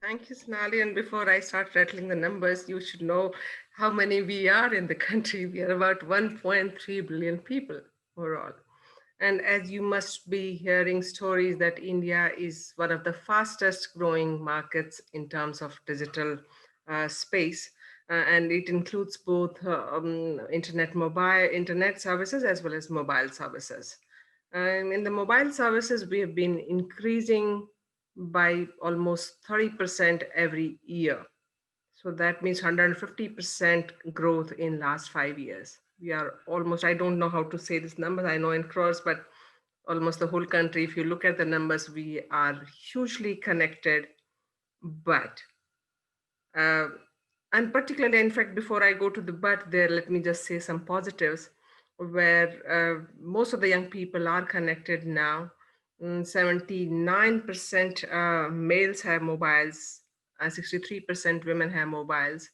Thank you, Sonali. And before I start rattling the numbers, you should know how many we are in the country. We are about 1.3 billion people overall. And as you must be hearing stories that India is one of the fastest growing markets in terms of digital space. And it includes both internet services as well as mobile services. In the mobile services, we have been increasing by almost 30% every year. So that means 150% growth in last 5 years. We are almost, I don't know how to say this numbers, I know in crores, but almost the whole country, if you look at the numbers, we are hugely connected. But, uh, and particularly, in fact, before I go to the but there, let me just say some positives where most of the young people are connected now. 79% males have mobiles, 63% women have mobiles.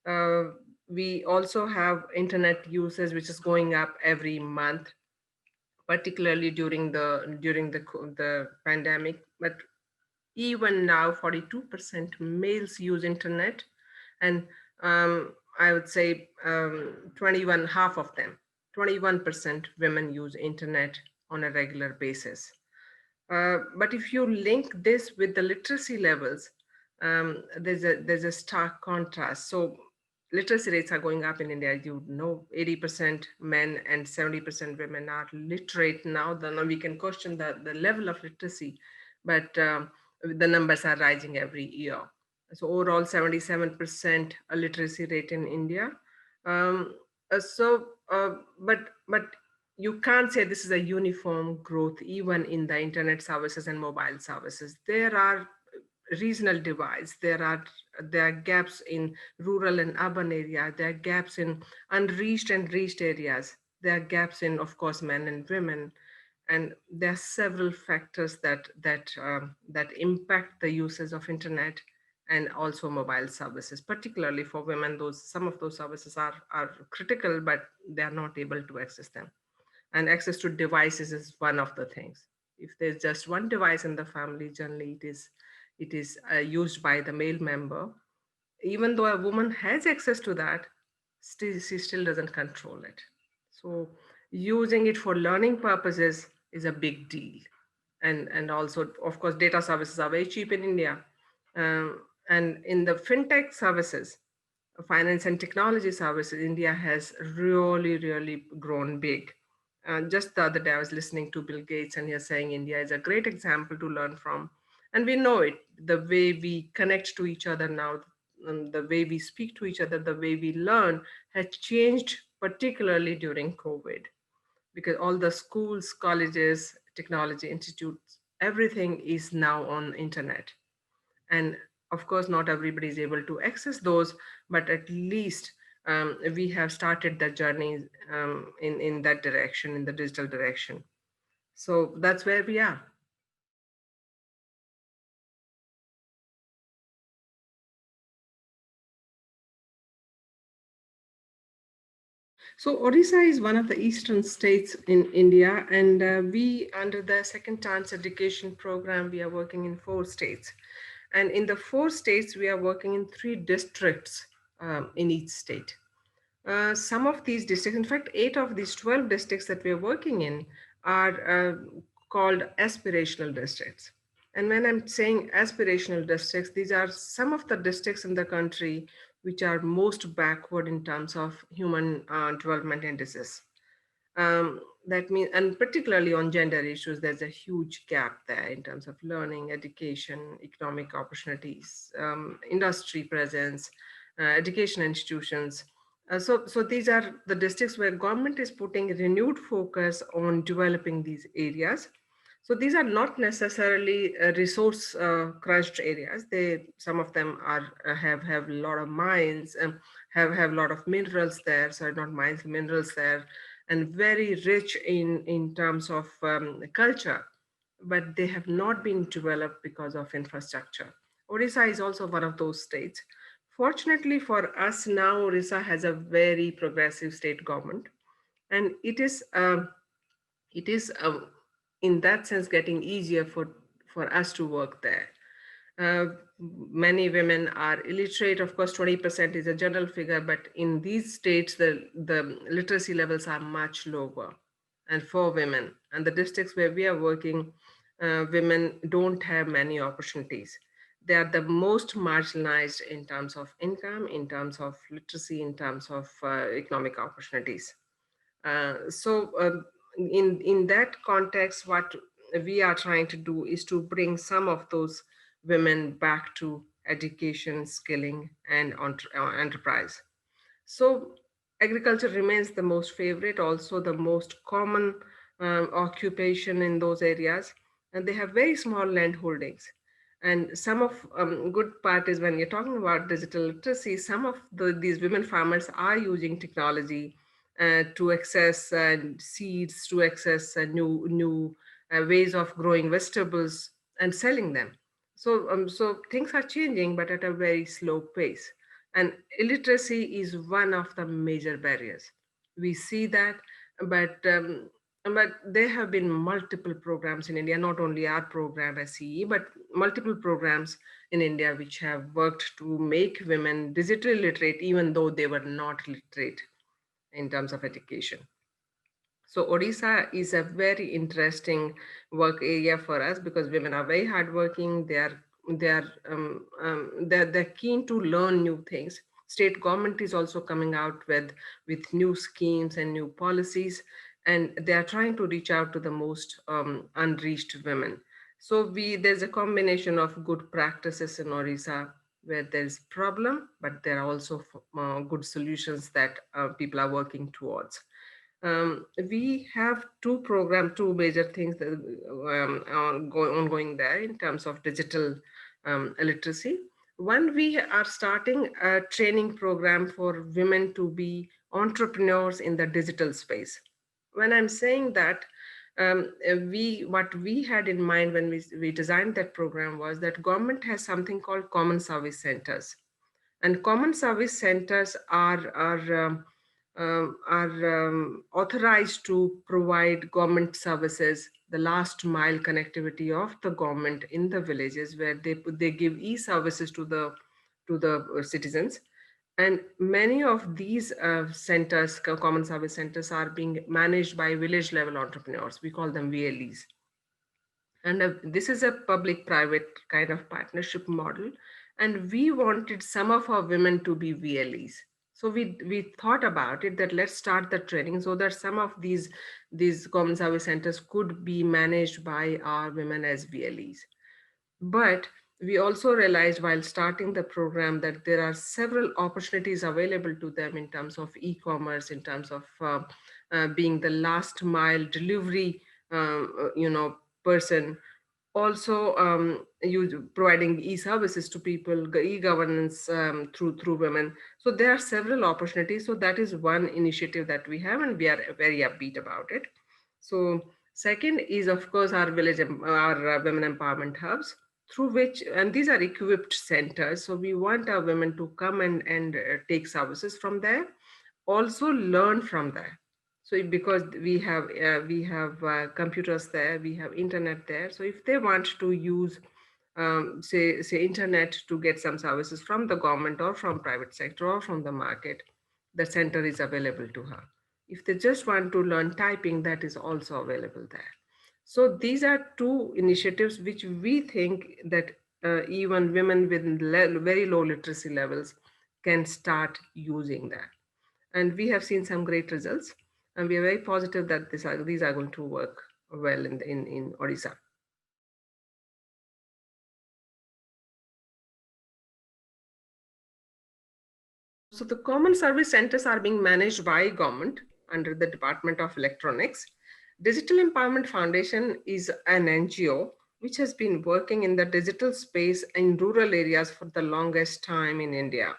Uh, we also have internet usage, which is going up every month, particularly during the pandemic. But even now, 42% males use internet, and I would say 21, half of them, 21% women use internet on a regular basis. But if you link this with the literacy levels, there's a stark contrast. So literacy rates are going up in India. You know, 80% men and 70% women are literate now. Then we can question the level of literacy, but the numbers are rising every year. So overall, 77% literacy rate in India. Um, but you can't say this is a uniform growth even in the internet services and mobile services. There are regional divides. There are gaps in rural and urban areas. There are gaps in unreached and reached areas. There are gaps in, of course, men and women, and there are several factors that impact the uses of internet and also mobile services, particularly for women. Those Some of those services are critical, but they are not able to access them. And access to devices is one of the things. If there's just one device in the family, generally it is used by the male member. Even though a woman has access to that, still she still doesn't control it. So using it for learning purposes is a big deal. And also, of course, data services are very cheap in India. And in the fintech services, finance and technology services, India has really grown big. Just the other day, I was listening to Bill Gates, and he's saying India is a great example to learn from. And we know it, the way we connect to each other now, the way we speak to each other, the way we learn has changed, particularly during COVID, because all the schools, colleges, technology institutes, everything is now on internet. And of course, not everybody is able to access those, but at least we have started the journey in that direction, in the digital direction. So that's where we are. So Odisha is one of the eastern states in India, and we, under the Second Chance Education Program, we are working in 4 states. And in the 4 states, we are working in 3 districts in each state. Some of these districts, in fact, 8 of these 12 districts that we are working in are called aspirational districts. And when I'm saying aspirational districts, these are some of the districts in the country which are most backward in terms of human development indices. That means, and particularly on gender issues, there's a huge gap there in terms of learning, education, economic opportunities, industry presence, education institutions. So these are the districts where government is putting renewed focus on developing these areas. So these are not necessarily resource crunched areas. Some of them are have a lot of mines, have a lot of minerals there. So not mines, minerals there, and very rich in terms of culture, but they have not been developed because of infrastructure. Odisha is also one of those states. Fortunately for us now, Odisha has a very progressive state government, and it is in that sense getting easier for us to work there. Uh, Many women are illiterate. Of course, 20% is a general figure, but in these states, the literacy levels are much lower. And for women, and the districts where we are working, women don't have many opportunities. They are the most marginalized in terms of income, in terms of literacy, in terms of economic opportunities. In that context, what we are trying to do is to bring some of those women back to education, skilling, and enterprise. So agriculture remains the most favorite, also the most common occupation in those areas, and they have very small land holdings. And some of good part is when you're talking about digital literacy, some of these women farmers are using technology to access seeds, to access new ways of growing vegetables and selling them. So things are changing, but at a very slow pace. And illiteracy is one of the major barriers. We see that, but there have been multiple programs in India, not only our program SCE, but multiple programs in India which have worked to make women digitally literate, even though they were not literate in terms of education. So Odisha is a very interesting work area for us because women are very hardworking. They're keen to learn new things. State government is also coming out with new schemes and new policies, and they are trying to reach out to the most unreached women. So there's a combination of good practices in Odisha where there's problem, but there are also good solutions that people are working towards. We have two major things that ongoing there in terms of digital literacy. One, we are starting a training program for women to be entrepreneurs in the digital space. When I'm saying that, what we had in mind when we designed that program was that government has something called common service centers, and common service centers are authorized to provide government services, the last mile connectivity of the government in the villages where they give e-services to the citizens. And many of these centers, common service centers, are being managed by village level entrepreneurs. We call them VLEs. And this is a public private kind of partnership model. And we wanted some of our women to be VLEs. So we thought about it that let's start the training so that some of these common service centers could be managed by our women as VLEs. But we also realized while starting the program that there are several opportunities available to them in terms of e-commerce, in terms of being the last mile delivery, person. Also, providing e-services to people, e-governance through women. So there are several opportunities. So that is one initiative that we have, and we are very upbeat about it. So second is, of course, our women empowerment hubs, through which, and these are equipped centers. So we want our women to come and take services from there, also learn from there. So because we have computers there, we have internet there. So if they want to use say internet to get some services from the government or from private sector or from the market, the center is available to her. If they just want to learn typing, that is also available there. So these are two initiatives which we think that even women with very low literacy levels can start using that. And we have seen some great results, and we are very positive that these are going to work well in Odisha. So the common service centers are being managed by government under the Department of Electronics. Digital Empowerment Foundation is an NGO which has been working in the digital space in rural areas for the longest time in India.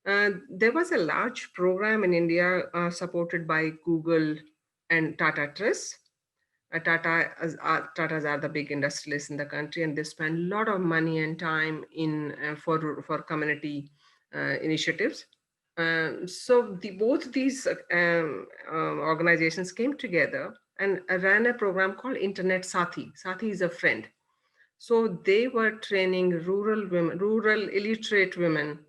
There was a large program in India supported by Google and Tata Trust. Tatas are the big industrialists in the country, and they spend a lot of money and time in for community initiatives. So both these organizations came together and ran a program called Internet Sathi. Sathi is a friend. So they were training rural women, rural illiterate women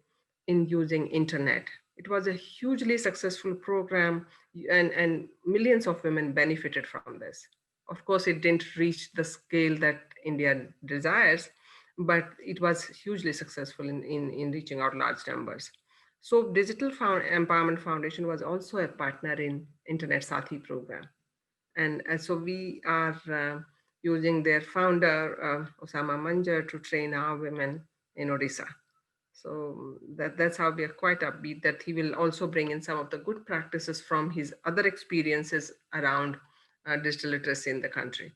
in using internet. It was a hugely successful program, and millions of women benefited from this. Of course, it didn't reach the scale that India desires, but it was hugely successful in reaching out large numbers. So Digital Empowerment Foundation was also a partner in Internet Sathi program. And so we are using their founder, Osama Manjar, to train our women in Odisha. So that's how we are quite upbeat that he will also bring in some of the good practices from his other experiences around digital literacy in the country.